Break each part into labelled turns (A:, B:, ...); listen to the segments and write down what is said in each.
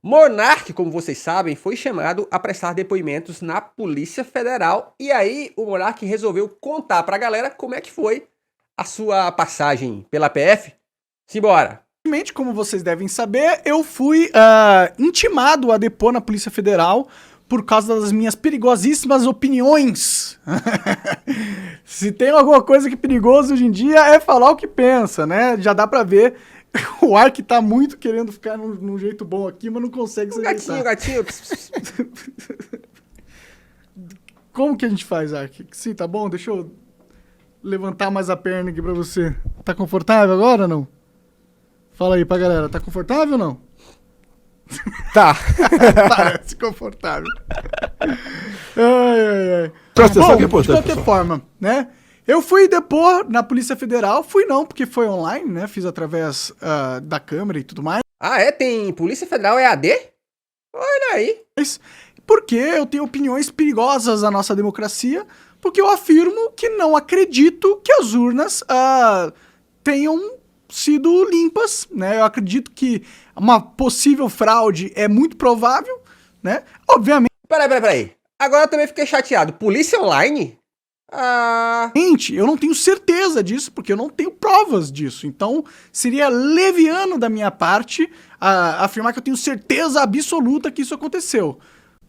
A: Monark, como vocês sabem, foi chamado a prestar depoimentos na Polícia Federal. E aí o Monark resolveu contar pra galera como é que foi a sua passagem pela PF. Simbora!
B: Como vocês devem saber, eu fui intimado a depor na Polícia Federal por causa das minhas perigosíssimas opiniões. Se tem alguma coisa que é perigoso hoje em dia é falar o que pensa, né? Já dá pra ver o Ark tá muito querendo ficar num jeito bom aqui, mas não consegue se
A: Gatinho, gatinho.
B: Como que a gente faz, Ark? Sim, tá bom? Deixa eu levantar mais a perna aqui pra você. Tá confortável agora ou não? Fala aí pra galera, tá confortável ou não?
A: Tá.
B: Parece confortável. Ai.
C: Presta atenção que é
B: De
C: importante,
B: qualquer forma, né? Eu fui depor na Polícia Federal, fui não, porque foi online, né? Fiz através da câmera e tudo mais.
A: Ah, é? Tem Polícia Federal EAD? Olha aí.
B: Porque eu tenho opiniões perigosas à nossa democracia, porque eu afirmo que não acredito que as urnas tenham sido limpas, né? Eu acredito que uma possível fraude é muito provável, né? Obviamente.
A: Peraí. Agora eu também fiquei chateado. Polícia online?
B: Eu não tenho certeza disso, porque eu não tenho provas disso. Então, seria leviano da minha parte afirmar que eu tenho certeza absoluta que isso aconteceu.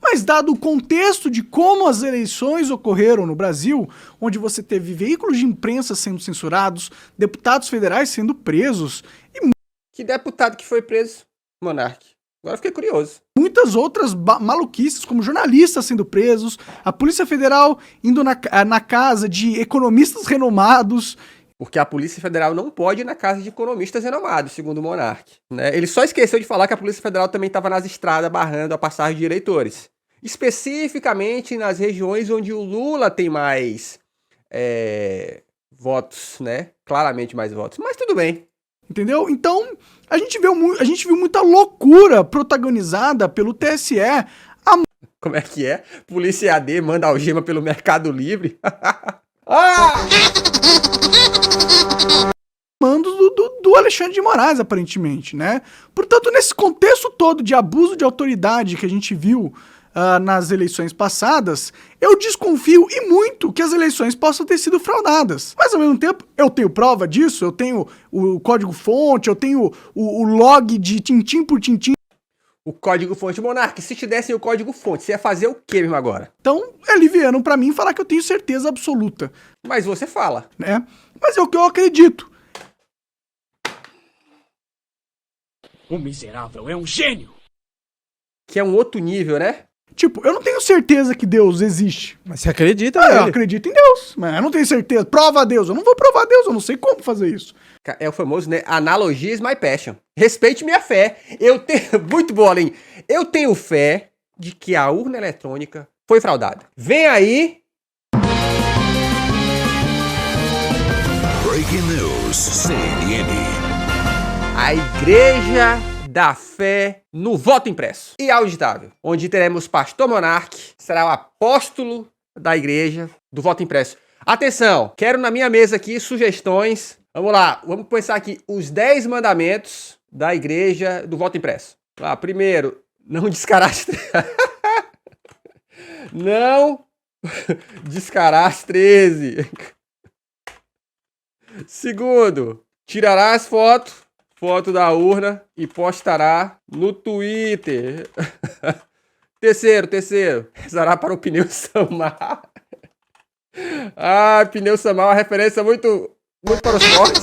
B: Mas dado o contexto de como as eleições ocorreram no Brasil, onde você teve veículos de imprensa sendo censurados, deputados federais sendo presos e
A: Que deputado que foi preso, Monark? Agora eu fiquei curioso.
B: muitas outras maluquices, como jornalistas sendo presos, a Polícia Federal indo na casa de economistas renomados.
A: Porque a Polícia Federal não pode ir na casa de economistas renomados, segundo o Monark, né? Ele só esqueceu de falar que a Polícia Federal também estava nas estradas barrando a passagem de eleitores. Especificamente nas regiões onde o Lula tem mais votos, né? Claramente mais votos. Mas tudo bem.
B: Entendeu? Então, a gente viu muita loucura protagonizada pelo TSE.
A: Como é que é? Polícia AD manda algema pelo Mercado Livre.
B: Mandos do Alexandre de Moraes, aparentemente, né? Portanto, nesse contexto todo de abuso de autoridade que a gente viu nas eleições passadas, eu desconfio e muito que as eleições possam ter sido fraudadas. Mas, ao mesmo tempo, eu tenho prova disso, eu tenho o código-fonte, eu tenho o log de tintim por tintim.
A: O código-fonte, Monark, se te dessem o código-fonte, você ia fazer o quê mesmo agora?
B: Então, é liviano pra mim falar que eu tenho certeza absoluta.
A: Mas você fala.
B: Né? Mas é o que eu acredito.
D: O miserável é um gênio!
A: Que é um outro nível, né?
B: Tipo, eu não tenho certeza que Deus existe.
C: Mas você acredita
B: Eu
C: nele?
B: acredito em Deus, mas eu não tenho certeza. Prova a Deus. Eu não vou provar a Deus, eu não sei como fazer isso.
A: É o famoso, né? Analogia is my passion. Respeite minha fé. Eu tenho... Muito boa, Aline. Eu tenho fé de que a urna eletrônica foi fraudada. Vem aí...
E: Breaking News, CNN.
A: A Igreja da Fé no Voto Impresso e auditável, onde teremos Pastor Monark, será o apóstolo da Igreja do Voto Impresso. Atenção, quero na minha mesa aqui sugestões. Vamos lá, vamos pensar aqui os 10 mandamentos da Igreja do Voto Impresso. Lá, primeiro, não descarar as não descarar as 13. Segundo, tirarás foto da urna e postará no Twitter. Terceiro, rezará para o pneu Samar. Pneu Samar é uma referência muito para os fortes.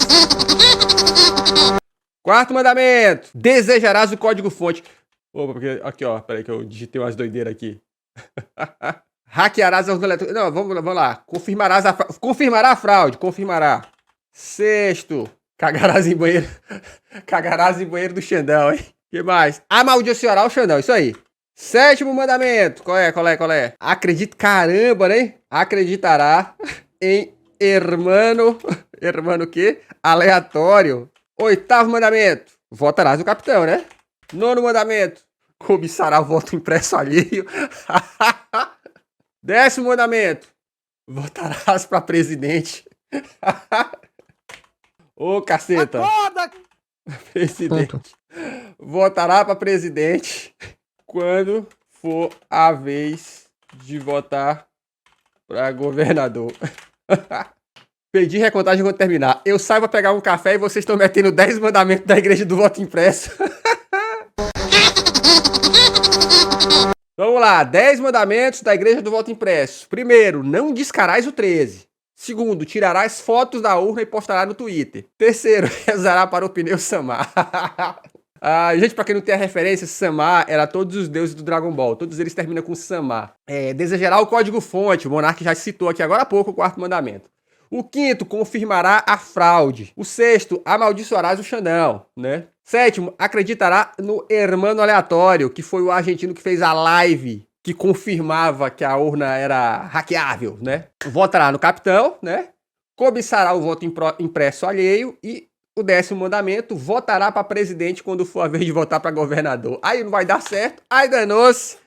A: Quarto mandamento, desejarás o código-fonte. Opa, porque aqui, ó, peraí que eu digitei umas doideiras aqui. Hackearás a urna eletrônica. Não, vamos lá. Confirmará a fraude, confirmará. Sexto, cagarás em banheiro do Xandão, hein? Que mais? Amaldiçoará o Xandão, isso aí. Sétimo mandamento, qual é? Acredita, caramba, né? Acreditará em hermano o quê? Aleatório. Oitavo mandamento, votarás no capitão, né? Nono mandamento, cobiçará o voto impresso alheio. Décimo mandamento, votarás pra presidente. Ô, caceta.
B: Acorda!
A: Presidente. votará para presidente quando for a vez de votar para governador. Pedir recontagem quando terminar. Eu saio pra pegar um café e vocês estão metendo 10 mandamentos da igreja do voto impresso. Vamos lá, 10 mandamentos da igreja do voto impresso. Primeiro, não descarás o 13. Segundo, tirarás fotos da urna e postará no Twitter. Terceiro, rezará para o pneu Samar. Gente, pra quem não tem a referência, Samar era todos os deuses do Dragon Ball. Todos eles terminam com Samar. Desejará o código-fonte. O Monark já citou aqui agora há pouco o quarto mandamento. O quinto, confirmará a fraude. O sexto, amaldiçoarás o Xandão, né? Sétimo, acreditará no hermano aleatório, que foi o argentino que fez a live que confirmava que a urna era hackeável, né? Votará no capitão, né? Cobiçará o voto impresso alheio e o 10º mandamento, votará para presidente quando for a vez de votar para governador. Aí não vai dar certo, aí danou-se.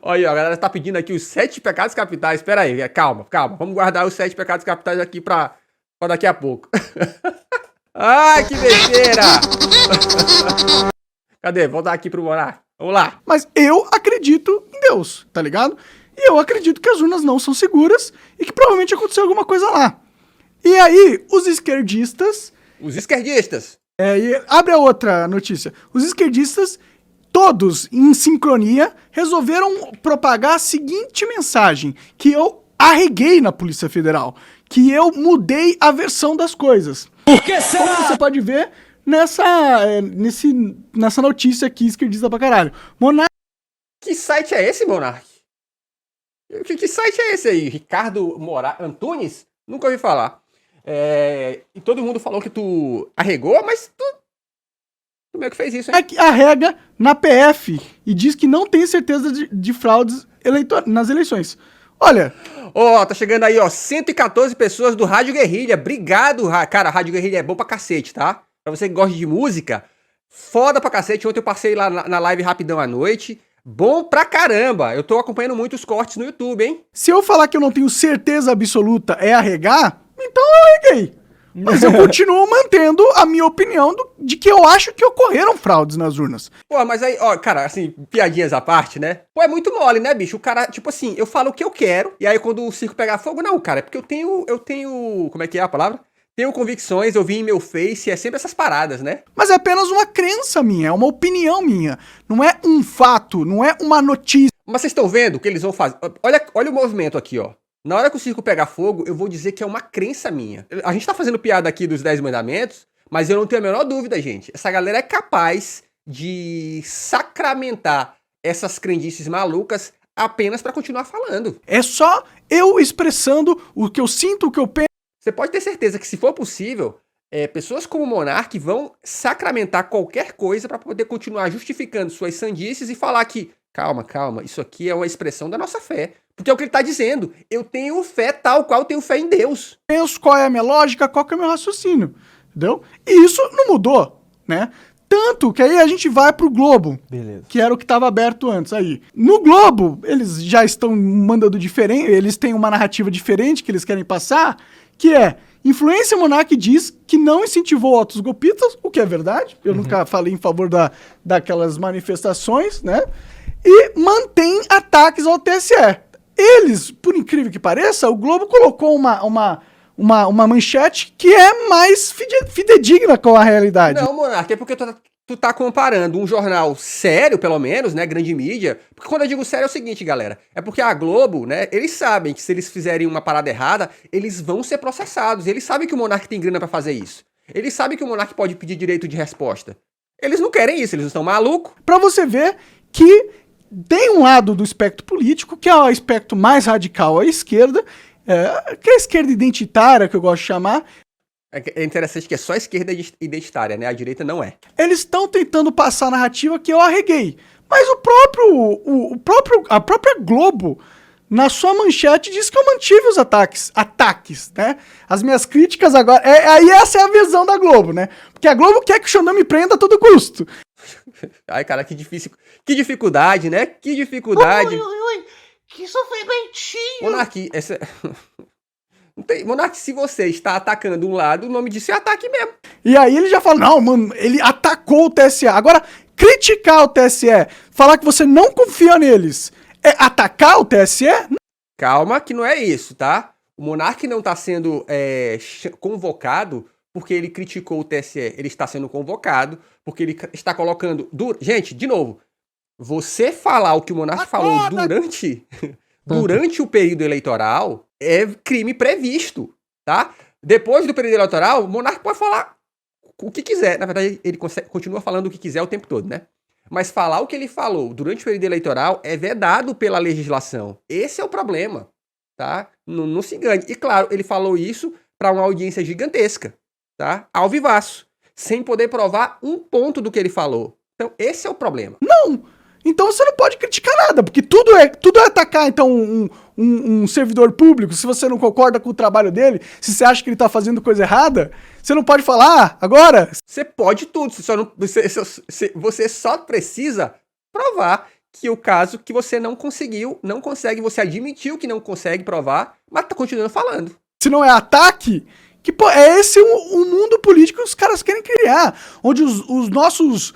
A: Olha aí, a galera tá pedindo aqui os 7 pecados capitais. Espera aí, calma. Vamos guardar os 7 pecados capitais aqui para daqui a pouco. Ai, que besteira! Cadê? Voltar aqui pro Monark. Vamos lá.
B: Mas eu acredito em Deus, tá ligado? E eu acredito que as urnas não são seguras e que provavelmente aconteceu alguma coisa lá. E aí, os esquerdistas...
A: E
B: abre a outra notícia. Os esquerdistas, todos em sincronia, resolveram propagar a seguinte mensagem, que eu arreguei na Polícia Federal, que eu mudei a versão das coisas.
D: Por que será?
B: Como você pode ver nessa notícia aqui, esquerdista pra caralho.
A: Que site é esse, Monark? Que site é esse aí? Ricardo Antunes? Nunca ouvi falar. E todo mundo falou que tu arregou, mas tu meio que fez isso, hein?
B: É que arrega na PF e diz que não tem certeza de fraudes nas eleições. Olha...
A: tá chegando aí, 114 pessoas do Rádio Guerrilha. Obrigado, cara. Rádio Guerrilha é bom pra cacete, tá? Pra você que gosta de música, foda pra cacete. Ontem eu passei lá na live rapidão à noite. Bom pra caramba. Eu tô acompanhando muito os cortes no YouTube, hein?
B: Se eu falar que eu não tenho certeza absoluta é arregar, então eu arreguei. Mas eu continuo mantendo a minha opinião de que eu acho que ocorreram fraudes nas urnas.
A: Pô, mas aí, cara, assim, piadinhas à parte, né? Pô, é muito mole, né, bicho? O cara, tipo assim, eu falo o que eu quero, e aí quando o circo pegar fogo, não, cara, é porque eu tenho, como é que é a palavra? Tenho convicções, eu vi em meu Face, é sempre essas paradas, né?
B: Mas é apenas uma crença minha, é uma opinião minha. Não é um fato, não é uma notícia.
A: Mas vocês estão vendo o que eles vão fazer? Olha o movimento aqui, ó. Na hora que o circo pegar fogo, eu vou dizer que é uma crença minha. A gente tá fazendo piada aqui dos 10 mandamentos, mas eu não tenho a menor dúvida, gente. Essa galera é capaz de sacramentar essas crendices malucas apenas pra continuar falando.
B: É só eu expressando o que eu sinto, o que eu penso.
A: Você pode ter certeza que, se for possível, pessoas como o Monark vão sacramentar qualquer coisa pra poder continuar justificando suas sandices e falar que, calma, isso aqui é uma expressão da nossa fé. Porque é o que ele tá dizendo. Eu tenho fé tal qual eu tenho fé em Deus.
B: Penso qual é a minha lógica, qual que é o meu raciocínio. Entendeu? E isso não mudou, né? Tanto que aí a gente vai pro Globo.
A: Beleza.
B: Que era o que estava aberto antes aí. No Globo, eles já estão mandando diferente, eles têm uma narrativa diferente que eles querem passar, que é: Influência Monark diz que não incentivou atos golpistas, o que é verdade. Eu nunca falei em favor daquelas manifestações, né? E mantém ataques ao TSE. Eles, por incrível que pareça, o Globo colocou uma manchete que é mais fidedigna com a realidade.
A: Não, Monark, é porque tu tá comparando um jornal sério, pelo menos, né, grande mídia. Porque quando eu digo sério é o seguinte, galera, é porque a Globo, né, eles sabem que se eles fizerem uma parada errada, eles vão ser processados. Eles sabem que o Monark tem grana pra fazer isso. Eles sabem que o Monark pode pedir direito de resposta. Eles não querem isso, eles não estão malucos.
B: Pra você ver que tem um lado do espectro político, que é o espectro mais radical à esquerda, que é a esquerda identitária, que eu gosto de chamar.
A: É interessante que é só a esquerda identitária, né? A direita não é.
B: Eles estão tentando passar a narrativa que eu arreguei. Mas a própria Globo, na sua manchete, diz que eu mantive os ataques, né? As minhas críticas agora... Aí essa é a visão da Globo, né? Porque a Globo quer que o Xandão me prenda a todo custo.
A: Ai, cara, que difícil. Que dificuldade, né? Que dificuldade.
C: Ui, que sofrimentinho.
A: Monark, Não tem, Monark, se você está atacando um lado, o nome disso é ataque mesmo.
B: E aí ele já fala, não, mano, ele atacou o TSE. Agora, criticar o TSE, falar que você não confia neles, é atacar o TSE?
A: Calma que não é isso, tá? O Monark não está sendo convocado porque ele criticou o TSE. Ele está sendo convocado porque ele está colocando... Gente, de novo, você falar o que o Monark falou durante o período eleitoral é crime previsto, tá? Depois do período eleitoral, o Monark pode falar o que quiser. Na verdade, ele continua falando o que quiser o tempo todo, né? Mas falar o que ele falou durante o período eleitoral é vedado pela legislação. Esse é o problema, tá? Não se engane. E claro, ele falou isso para uma audiência gigantesca, tá? Ao vivaço, sem poder provar um ponto do que ele falou. Então, esse é o problema.
B: Não! Então você não pode criticar nada, porque tudo é atacar, então, um servidor público. Se você não concorda com o trabalho dele, se você acha que ele tá fazendo coisa errada, você não pode falar agora.
A: Você pode tudo, você só precisa provar que o caso que você não consegue, você admitiu que não consegue provar, mas tá continuando falando.
B: Se não é ataque... Que, pô, é esse o mundo político que os caras querem criar, onde os nossos,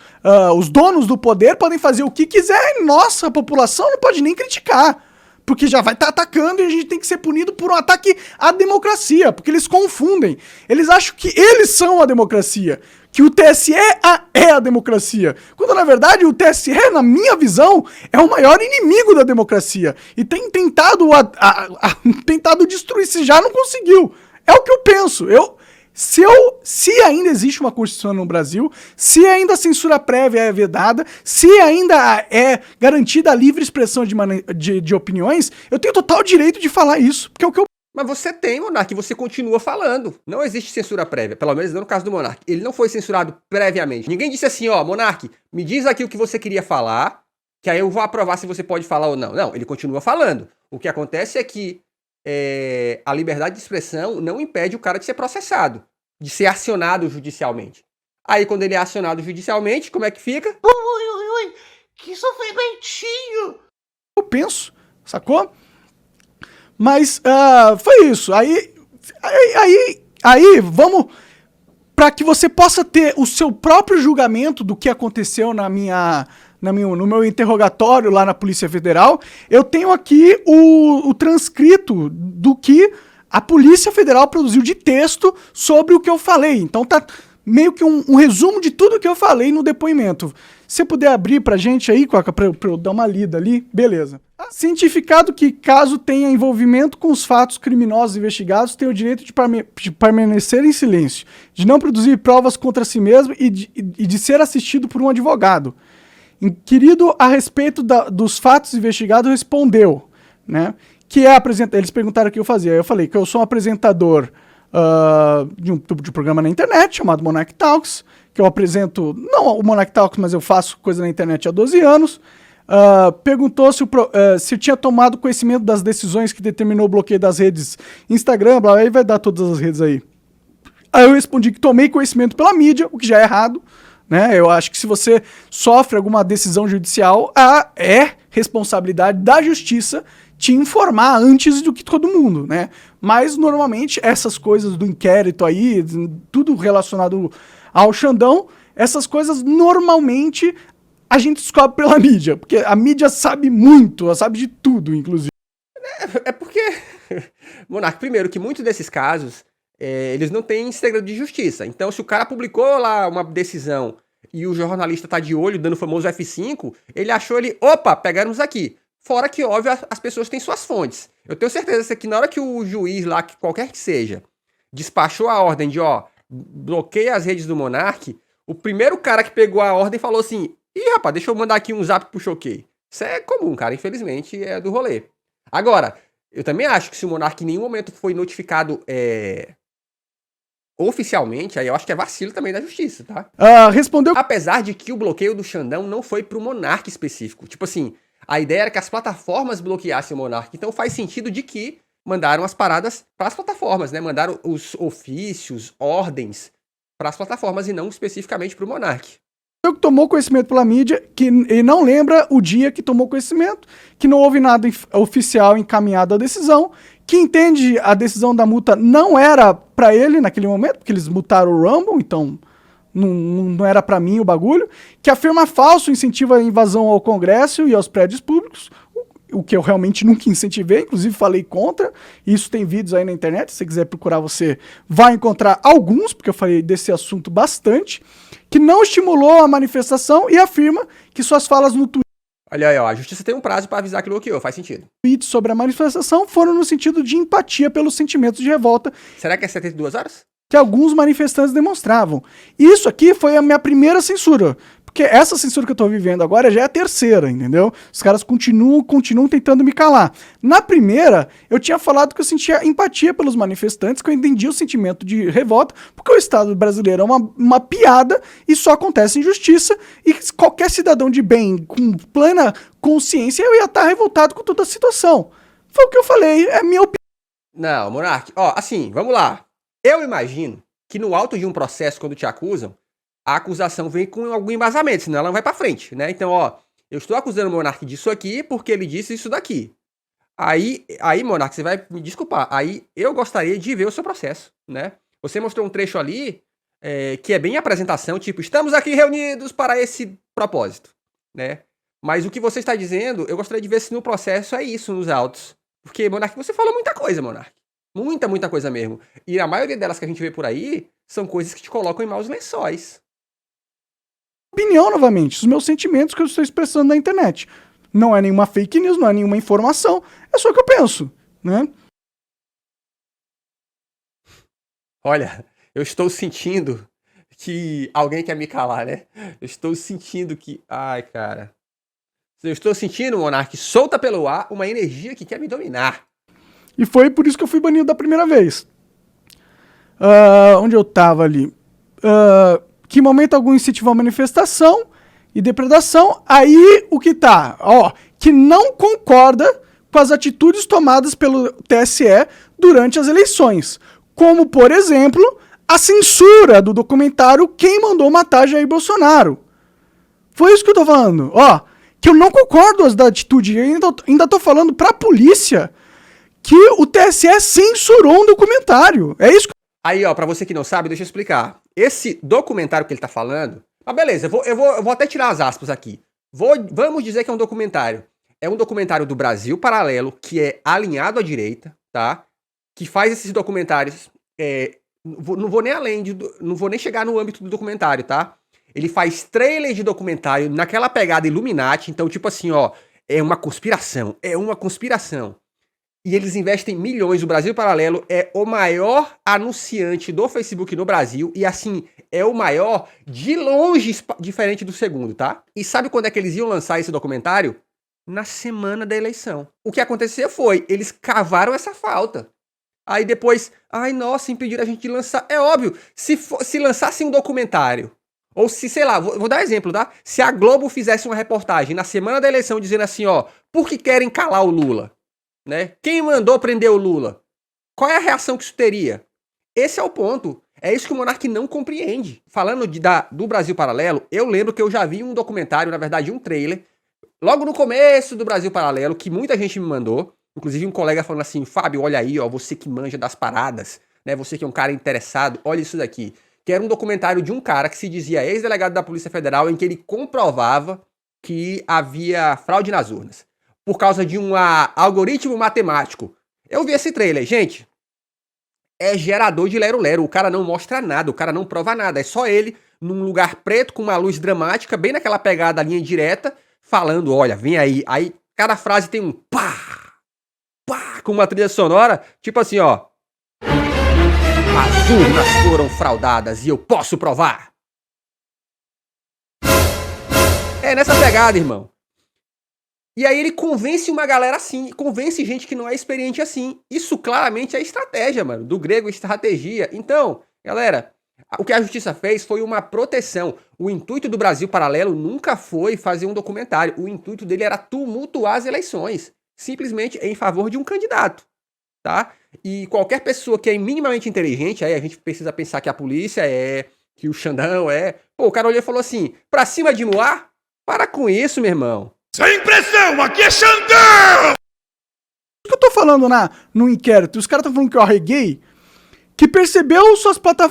B: os donos do poder podem fazer o que quiser e nossa, a população não pode nem criticar, porque já vai estar atacando e a gente tem que ser punido por um ataque à democracia, porque eles confundem, eles acham que eles são a democracia, que o TSE é a democracia, quando na verdade o TSE, na minha visão, é o maior inimigo da democracia, e tem tentado destruir, se já não conseguiu. É o que eu penso. Se ainda existe uma Constituição no Brasil, se ainda a censura prévia é vedada, se ainda é garantida a livre expressão de opiniões, eu tenho total direito de falar isso, porque é o que eu...
A: Mas você tem, Monark, você continua falando. Não existe censura prévia, pelo menos não no caso do Monark. Ele não foi censurado previamente. Ninguém disse assim, ó, Monark, me diz aqui o que você queria falar, que aí eu vou aprovar se você pode falar ou não. Não, ele continua falando. O que acontece é que a liberdade de expressão não impede o cara de ser processado, de ser acionado judicialmente. Aí, quando ele é acionado judicialmente, como é que fica?
C: Ui, que sofrimentinho!
B: Eu penso, sacou? Mas foi isso. Aí vamos... Para que você possa ter o seu próprio julgamento do que aconteceu no meu interrogatório lá na Polícia Federal, eu tenho aqui o transcrito do que a Polícia Federal produziu de texto sobre o que eu falei. Então tá meio que um resumo de tudo que eu falei no depoimento. Se você puder abrir pra gente aí, Coca, pra eu dar uma lida ali, beleza. Cientificado que, caso tenha envolvimento com os fatos criminosos investigados, tem o direito de permanecer em silêncio, de não produzir provas contra si mesmo e de ser assistido por um advogado. Inquirido a respeito dos fatos investigados, respondeu, né? Que é eles perguntaram o que eu fazia. Eu falei que eu sou um apresentador de um programa na internet chamado Monarch Talks, que eu apresento, não o Monarch Talks, mas eu faço coisa na internet há 12 anos. Perguntou se tinha tomado conhecimento das decisões que determinou o bloqueio das redes Instagram, blá, aí vai dar todas as redes aí. Aí eu respondi que tomei conhecimento pela mídia, o que já é errado, né? Eu acho que se você sofre alguma decisão judicial, é responsabilidade da justiça te informar antes do que todo mundo, né? Mas normalmente essas coisas do inquérito aí, tudo relacionado ao Xandão, essas coisas normalmente a gente descobre pela mídia, porque a mídia sabe muito, ela sabe de tudo, inclusive.
A: É porque, Monark, primeiro que muitos desses casos, eles não têm segredo de justiça. Então, se o cara publicou lá uma decisão e o jornalista tá de olho, dando o famoso F5, ele achou opa, pegamos aqui. Fora que, óbvio, as pessoas têm suas fontes. Eu tenho certeza que na hora que o juiz lá, que qualquer que seja, despachou a ordem de, bloqueia as redes do Monark, o primeiro cara que pegou a ordem falou assim, ih, rapaz, deixa eu mandar aqui um zap pro Choquei. Isso é comum, cara, infelizmente é do rolê. Agora, eu também acho que se o Monark em nenhum momento foi notificado oficialmente, aí eu acho que é vacilo também da justiça, tá?
B: Respondeu...
A: Apesar de que o bloqueio do Xandão não foi pro Monark específico. Tipo assim, a ideia era que as plataformas bloqueassem o Monark. Então faz sentido de que mandaram as paradas para as plataformas, né? Mandaram os ofícios, ordens para as plataformas e não especificamente pro Monark.
B: Que tomou conhecimento pela mídia, que ele não lembra o dia que tomou conhecimento, que não houve nada oficial encaminhado à decisão, que entende a decisão da multa não era pra ele naquele momento, porque eles multaram o Rumble, então não era pra mim o bagulho, que afirma falso, incentiva a invasão ao Congresso e aos prédios públicos, o que eu realmente nunca incentivei, inclusive falei contra. Isso tem vídeos aí na internet, se você quiser procurar você vai encontrar alguns, porque eu falei desse assunto bastante, que não estimulou a manifestação e afirma que suas falas no
A: Olha aí, ó, a justiça tem um prazo pra avisar que bloqueou, faz sentido.
B: tweet sobre a manifestação foram no sentido de empatia pelos sentimentos de revolta
A: Será que é 72 horas?
B: que alguns manifestantes demonstravam. Isso aqui foi a minha primeira censura, porque essa censura que eu tô vivendo agora já é a terceira, entendeu? Os caras continuam tentando me calar. Na primeira, eu tinha falado que eu sentia empatia pelos manifestantes, que eu entendia o sentimento de revolta, porque o Estado brasileiro é uma piada e só acontece injustiça, e qualquer cidadão de bem, com plena consciência, eu ia estar revoltado com toda a situação. Foi o que eu falei, é a minha opinião.
A: Não, Monark, ó, assim, vamos lá. Eu imagino que no alto de um processo, quando te acusam, a acusação vem com algum embasamento, senão ela não vai pra frente, né? Então, ó, eu estou acusando o Monark disso aqui porque ele disse isso daqui. Aí, Monark, você vai me desculpar. Aí eu gostaria de ver o seu processo, né? Você mostrou um trecho ali que é bem apresentação, tipo, estamos aqui reunidos para esse propósito, né? Mas o que você está dizendo, eu gostaria de ver se no processo é isso, nos autos. Porque, Monark, você falou muita coisa, Monark. Muita coisa mesmo. E a maioria delas que a gente vê por aí são coisas que te colocam em maus lençóis.
B: Opinião novamente, os meus sentimentos que eu estou expressando na internet. Não é nenhuma fake news, não é nenhuma informação, é só o que eu penso, né?
A: Olha, eu estou sentindo que alguém quer me calar, né? Eu estou sentindo que... Ai, cara. Eu estou sentindo, Monark, solta pelo ar uma energia que quer me dominar.
B: E foi por isso que eu fui banido da primeira vez. Onde eu tava ali? Que momento algum incentivou a manifestação e depredação. Aí o que tá? Ó, que não concorda com as atitudes tomadas pelo TSE durante as eleições. Como, por exemplo, a censura do documentário Quem Mandou Matar Jair Bolsonaro. Foi isso que eu tô falando. Ó, que eu não concordo da atitude. Eu ainda tô falando pra polícia que o TSE censurou um documentário. É isso que...
A: Aí, ó, pra você que não sabe, deixa eu explicar. Esse documentário que ele tá falando... Mas beleza, eu vou até tirar as aspas aqui. Vamos dizer que é um documentário. É um documentário do Brasil Paralelo, que é alinhado à direita, tá? Que faz esses documentários... não vou nem além, não vou nem chegar no âmbito do documentário, tá? Ele faz trailer de documentário naquela pegada Illuminati. Então, tipo assim, ó... É uma conspiração. E eles investem milhões. O Brasil Paralelo é o maior anunciante do Facebook no Brasil. E assim, é o maior de longe, diferente do segundo, tá? E sabe quando é que eles iam lançar esse documentário? Na semana da eleição. O que aconteceu foi, eles cavaram essa falta. Aí depois, ai nossa, impediram a gente de lançar. É óbvio, se lançasse um documentário, ou se, sei lá, vou dar exemplo, tá? Se a Globo fizesse uma reportagem na semana da eleição dizendo assim, ó, por que querem calar o Lula? Né? Quem mandou prender o Lula? Qual é a reação que isso teria? Esse é o ponto. É isso que o Monark não compreende. Falando do Brasil Paralelo, eu lembro que eu já vi um documentário, na verdade um trailer, logo no começo do Brasil Paralelo, que muita gente me mandou, inclusive um colega falando assim, Fábio, olha aí, ó, você que manja das paradas, né? Você que é um cara interessado, olha isso daqui. Que era um documentário de um cara que se dizia ex-delegado da Polícia Federal, em que ele comprovava que havia fraude nas urnas. Por causa de um algoritmo matemático. Eu vi esse trailer, gente. É gerador de lero-lero. O cara não mostra nada, o cara não prova nada. É só ele, num lugar preto, com uma luz dramática, bem naquela pegada, linha direta, falando, olha, vem aí. Aí, cada frase tem um pá, pá, com uma trilha sonora, tipo assim, ó. As urnas foram fraudadas e eu posso provar. É nessa pegada, irmão. E aí ele convence uma galera assim, convence gente que não é experiente assim. Isso claramente é estratégia, mano, do grego estratégia. Então, galera, o que a justiça fez foi uma proteção. O intuito do Brasil Paralelo nunca foi fazer um documentário. O intuito dele era tumultuar as eleições, simplesmente em favor de um candidato, tá? E qualquer pessoa que é minimamente inteligente, aí a gente precisa pensar que a polícia que o Xandão é... Pô, o cara olhou e falou assim, pra cima de Moá? Para com isso, meu irmão.
E: Sem pressão, aqui é Xandão!
B: O que eu tô falando falando no inquérito, os caras estão falando que eu arreguei, que percebeu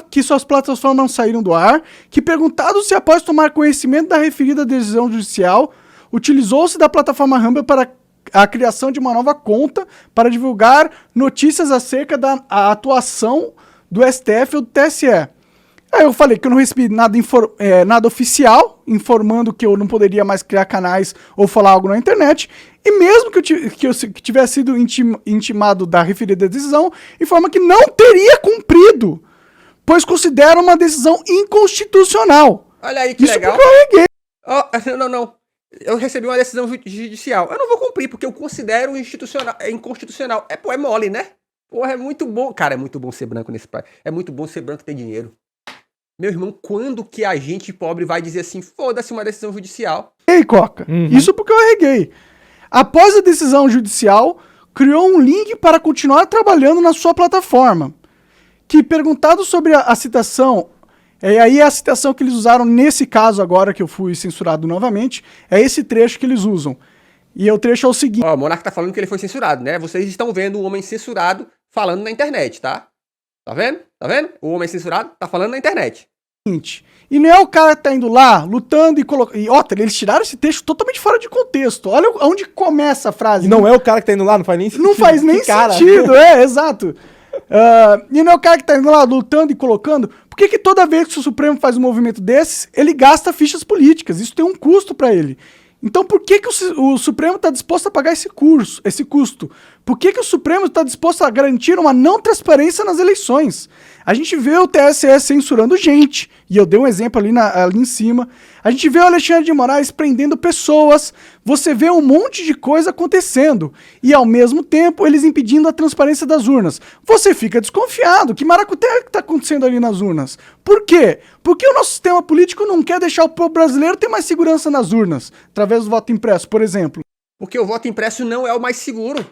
B: que suas plataformas não saíram do ar, que perguntado se após tomar conhecimento da referida decisão judicial, utilizou-se da plataforma Rumble para a criação de uma nova conta para divulgar notícias acerca da atuação do STF ou do TSE. Aí eu falei que eu não recebi nada oficial, informando que eu não poderia mais criar canais ou falar algo na internet, e mesmo que eu tivesse sido intimado da referida decisão, informa que não teria cumprido, pois considero uma decisão inconstitucional.
A: Olha aí que
B: Isso
A: legal.
B: porque eu arreguei.
A: Não. Eu recebi uma decisão judicial. Eu não vou cumprir, porque eu considero inconstitucional. É mole, né? Porra, é muito bom. Cara, é muito bom ser branco nesse país. É muito bom ser branco e ter dinheiro. Meu irmão, quando que a gente pobre vai dizer assim, foda-se uma decisão judicial?
B: Ei, Coca, isso porque eu arreguei. Após a decisão judicial, criou um link para continuar trabalhando na sua plataforma. Que, perguntado sobre a citação, aí é a citação que eles usaram nesse caso agora, que eu fui censurado novamente, é esse trecho que eles usam. E o trecho é o seguinte...
A: Ó, o Monark tá falando que ele foi censurado, né? Vocês estão vendo um homem censurado falando na internet, tá? Tá vendo? Tá vendo? O homem censurado tá falando na internet.
B: E não é o cara que tá indo lá, lutando e colocando... E, ó, eles tiraram esse texto totalmente fora de contexto. Olha onde começa a frase.
F: E não é o cara que tá indo lá, não faz nem sentido.
B: Não faz nem sentido, exato. E não é o cara que tá indo lá, lutando e colocando... Por que toda vez que o Supremo faz um movimento desses, ele gasta fichas políticas? Isso tem um custo pra ele. Então por que o Supremo está disposto a pagar esse custo? Por que o Supremo está disposto a garantir uma não transparência nas eleições? A gente vê o TSE censurando gente, e eu dei um exemplo ali em cima. A gente vê o Alexandre de Moraes prendendo pessoas, você vê um monte de coisa acontecendo, e ao mesmo tempo eles impedindo a transparência das urnas. Você fica desconfiado, que maracutaia que está acontecendo ali nas urnas? Por quê? Porque o nosso sistema político não quer deixar o povo brasileiro ter mais segurança nas urnas, através do voto impresso, por exemplo.
A: Porque o voto impresso não é o mais seguro.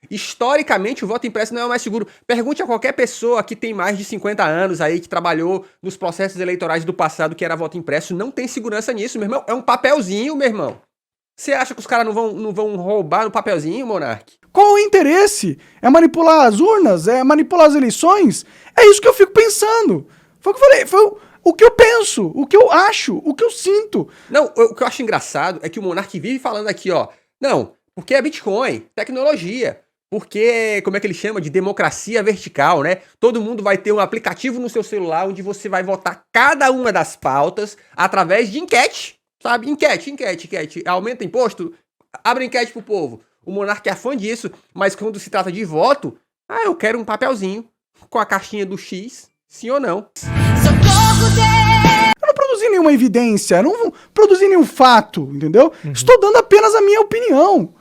A: Historicamente, o voto impresso não é o mais seguro. Pergunte a qualquer pessoa que tem mais de 50 anos aí, que trabalhou nos processos eleitorais do passado, que era voto impresso, não tem segurança nisso, meu irmão. É um papelzinho, meu irmão. Você acha que os caras não vão roubar no papelzinho, Monark?
B: Qual o interesse? É manipular as urnas? É manipular as eleições? É isso que eu fico pensando. Foi o que eu falei, foi o que eu penso, o que eu acho, o que eu sinto.
A: Não, o que eu acho engraçado é que o Monark vive falando aqui, ó. Não, porque é Bitcoin, tecnologia. Porque, como é que ele chama? De democracia vertical, né? Todo mundo vai ter um aplicativo no seu celular onde você vai votar cada uma das pautas através de enquete, sabe? Enquete. Aumenta imposto? Abre enquete pro povo. O Monark é fã disso, mas quando se trata de voto, eu quero um papelzinho com a caixinha do X, sim ou não.
B: Eu não produzi nenhuma evidência, não produzi nenhum fato, entendeu? Estou dando apenas a minha opinião.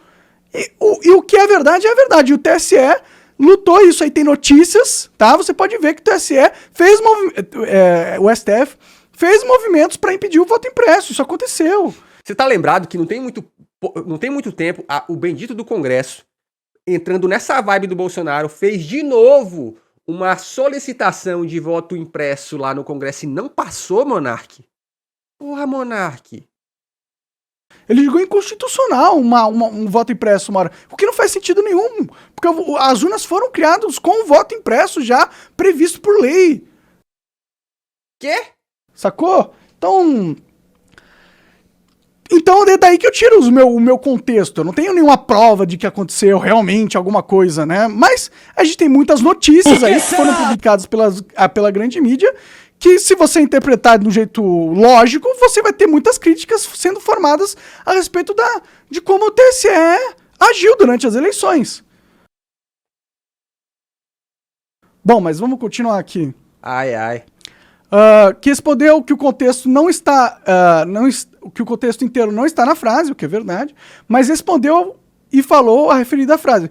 B: E o que é verdade. O TSE lutou isso aí, tem notícias, tá? Você pode ver que o TSE fez o STF fez movimentos para impedir o voto impresso. Isso aconteceu.
A: Você tá lembrado que não tem muito tempo o bendito do Congresso, entrando nessa vibe do Bolsonaro, fez de novo uma solicitação de voto impresso lá no Congresso e não passou, Monark? Porra, Monark.
B: Ele julgou inconstitucional um voto impresso uma hora. O que não faz sentido nenhum. Porque as urnas foram criadas com o voto impresso já previsto por lei.
A: Quê?
B: Sacou? Então é daí que eu tiro o meu contexto. Eu não tenho nenhuma prova de que aconteceu realmente alguma coisa, né? Mas a gente tem muitas notícias aí que foram publicadas pela grande mídia, que se você interpretar de um jeito lógico, você vai ter muitas críticas sendo formadas a respeito de como o TSE agiu durante as eleições. Bom, mas vamos continuar aqui.
A: Ai.
B: Que respondeu que o contexto não está, que o contexto inteiro não está na frase, o que é verdade, mas respondeu e falou a referida frase.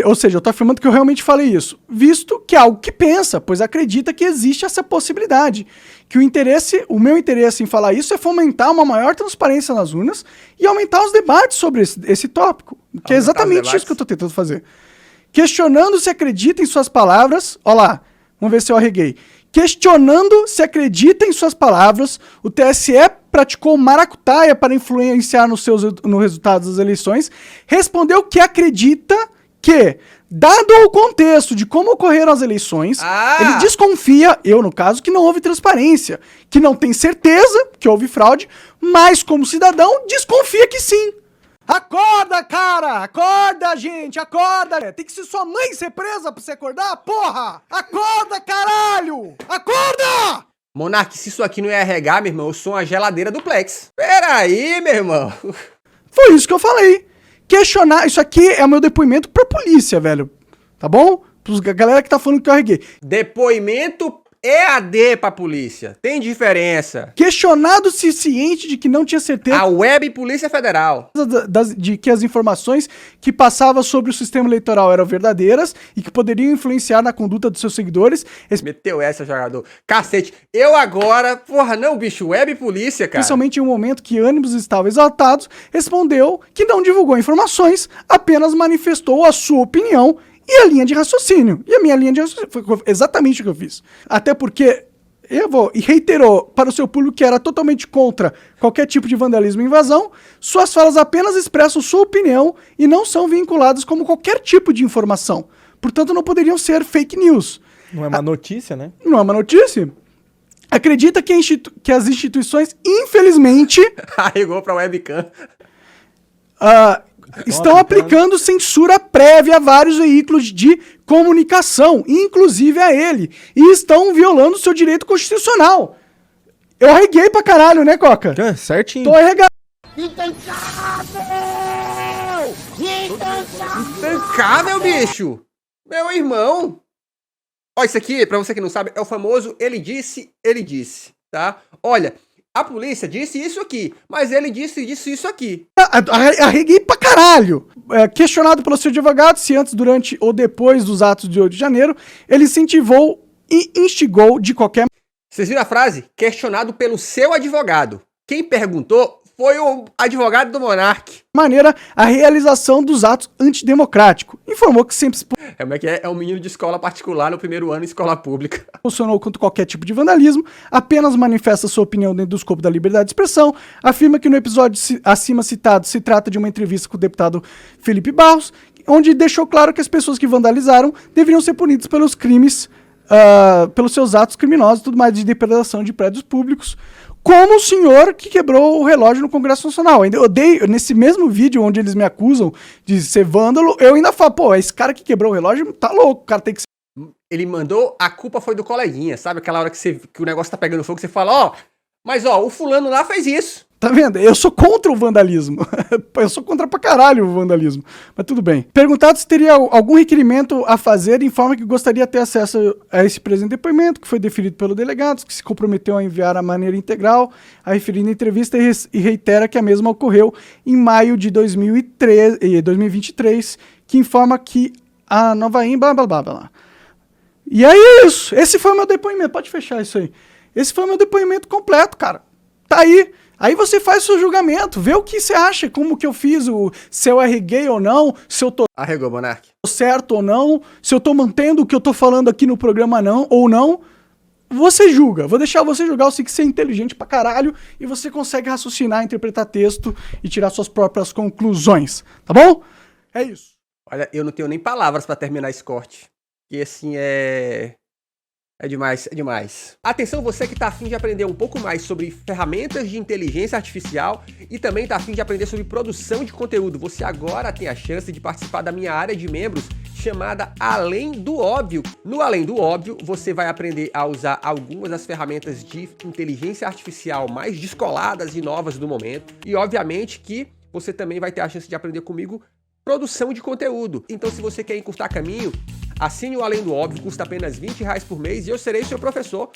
B: Ou seja, eu estou afirmando que eu realmente falei isso, visto que é algo que pensa, pois acredita que existe essa possibilidade, que o meu interesse em falar isso é fomentar uma maior transparência nas urnas e aumentar os debates sobre esse tópico, que é exatamente isso que eu estou tentando fazer. Questionando se acredita em suas palavras, olha lá, vamos ver se eu arreguei. Questionando se acredita em suas palavras, o TSE praticou maracutaia para influenciar no resultado das eleições, respondeu que acredita que, dado o contexto de como ocorreram as eleições, ele desconfia, eu no caso, que não houve transparência, que não tem certeza que houve fraude, mas como cidadão, desconfia que sim. Acorda, cara! Acorda, gente! Acorda! Tem que ser sua mãe ser presa pra você acordar, porra! Acorda, caralho! Acorda!
A: Monark, se isso aqui não é RH, meu irmão, eu sou uma geladeira duplex. Peraí, meu irmão.
B: Foi isso que eu falei. Questionar, isso aqui é o meu depoimento pra polícia, velho. Tá bom? Pra galera que tá falando que eu arreguei.
A: Depoimento EAD pra polícia. Tem diferença.
B: Questionado se ciente de que não tinha certeza
A: A Web Polícia Federal.
B: de que as informações que passavam sobre o sistema eleitoral eram verdadeiras e que poderiam influenciar na conduta dos seus seguidores.
A: Meteu essa, jogador. Cacete. Eu agora... Porra, não, bicho. Web Polícia, cara.
B: Especialmente em um momento que ânimos estavam exaltados, respondeu que não divulgou informações, apenas manifestou a sua opinião e a linha de raciocínio. E a minha linha de raciocínio foi exatamente o que eu fiz. Até porque, e reiterou para o seu público que era totalmente contra qualquer tipo de vandalismo e invasão, suas falas apenas expressam sua opinião e não são vinculadas como qualquer tipo de informação. Portanto, não poderiam ser fake news.
F: Não é uma notícia, né?
B: Não é uma notícia? Acredita que as instituições, infelizmente...
A: Arregou pra webcam.
B: Estão aplicando censura prévia a vários veículos de comunicação, inclusive a ele, e estão violando seu direito constitucional. Eu arreguei pra caralho, né, Coca?
F: É, certinho.
B: Tô arregado.
A: Intancável, bicho. Meu irmão. Ó, isso aqui, pra você que não sabe, é o famoso ele disse, tá? Olha... A polícia disse isso aqui, mas ele disse isso aqui.
B: Arreguei pra caralho. Questionado pelo seu advogado se antes, durante ou depois dos atos de 8 de janeiro, ele incentivou e instigou de qualquer...
A: Vocês viram a frase? Questionado pelo seu advogado. Quem perguntou foi o advogado do Monark.
B: maneira a realização dos atos antidemocráticos. Informou que sempre se
A: É um menino de escola particular no primeiro ano em escola pública.
B: posicionou contra qualquer tipo de vandalismo, apenas manifesta sua opinião dentro do escopo da liberdade de expressão, afirma que no episódio acima citado se trata de uma entrevista com o deputado Felipe Barros, onde deixou claro que as pessoas que vandalizaram deveriam ser punidas pelos crimes, pelos seus atos criminosos e tudo mais de depredação de prédios públicos, como o senhor que quebrou o relógio no Congresso Nacional. Ainda odeio, nesse mesmo vídeo onde eles me acusam de ser vândalo, eu ainda falo, pô, esse cara que quebrou o relógio tá louco, o cara tem que ser...
A: Ele mandou, a culpa foi do coleguinha, sabe? Aquela hora que o negócio tá pegando fogo, você fala, mas o fulano lá fez isso.
B: Tá vendo? Eu sou contra o vandalismo. Eu sou contra pra caralho o vandalismo. Mas tudo bem. Perguntado se teria algum requerimento a fazer, informa que gostaria de ter acesso a esse presente depoimento, que foi deferido pelo delegado, que se comprometeu a enviar a maneira integral a referida entrevista e reitera que a mesma ocorreu em maio de 2023, que informa que a Nova blá blá blá blá. E é isso. Esse foi o meu depoimento. Pode fechar isso aí. Esse foi o meu depoimento completo, cara. Tá aí. Aí você faz seu julgamento, vê o que você acha, como que eu fiz, se eu arreguei ou não, se eu tô
A: Arregou, Monark.
B: certo ou não, se eu tô mantendo o que eu tô falando aqui no programa ou não. Você julga, vou deixar você julgar, eu sei que você é inteligente pra caralho e você consegue raciocinar, interpretar texto e tirar suas próprias conclusões, tá bom? É isso.
A: Olha, eu não tenho nem palavras pra terminar esse corte. E assim, é demais, é demais. Atenção você que tá afim de aprender um pouco mais sobre ferramentas de inteligência artificial e também tá afim de aprender sobre produção de conteúdo. Você agora tem a chance de participar da minha área de membros chamada Além do Óbvio. No Além do Óbvio, você vai aprender a usar algumas das ferramentas de inteligência artificial mais descoladas e novas do momento. E obviamente que você também vai ter a chance de aprender comigo produção de conteúdo. Então se você quer encurtar caminho, assine o Além do Óbvio, custa apenas R$20 por mês e eu serei seu professor